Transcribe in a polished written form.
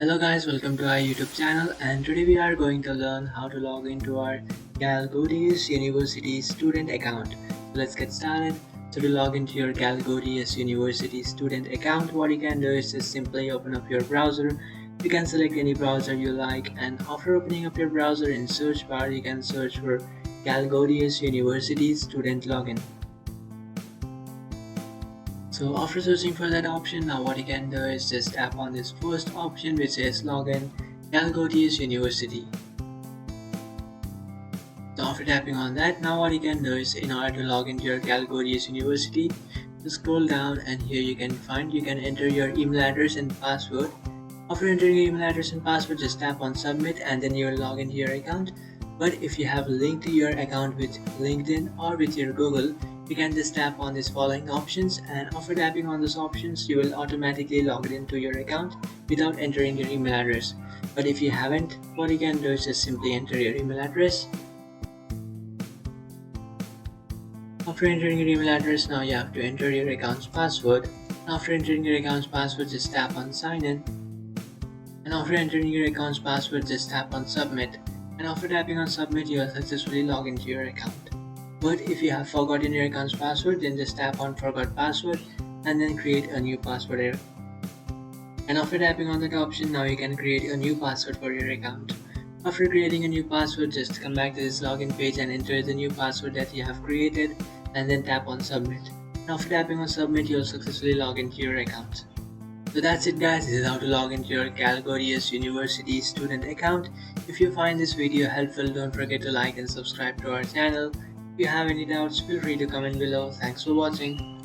Hello guys, welcome to our YouTube channel, and today we are going to learn how to log into our Galgotias University Student Account. So let's get started. So to log into your Galgotias University Student Account, what you can do is just simply open up your browser. You can select any browser you like, and after opening up your browser in search bar, you can search for Galgotias University Student Login. So after searching for that option, now what you can do is just tap on this first option which says login Galgotias University. So after tapping on that, now what you can do is, in order to log into your Galgotias University, just scroll down and here you can enter your email address and password. After entering your email address and password, just tap on submit and then you will log into your account. But if you have linked your account with LinkedIn or with your Google, you can just tap on these following options, and after tapping on those options, you will automatically log into your account without entering your email address. But if you haven't, what you can do is just simply enter your email address. After entering your email address, now you have to enter your account's password. After entering your account's password, just tap on sign in. And after entering your account's password, just tap on submit. And after tapping on submit, you will successfully log into your account. But if you have forgotten your account's password, then just tap on forgot password and then create a new password here. And after tapping on that option, now you can create a new password for your account. After creating a new password, just come back to this login page and enter the new password that you have created and then tap on submit. And after tapping on submit, you'll successfully log into your account. So that's it guys, this is how to log into your Galgotias University Student Account. If you find this video helpful, don't forget to like and subscribe to our channel. If you have any doubts, feel free to comment below. Thanks for watching.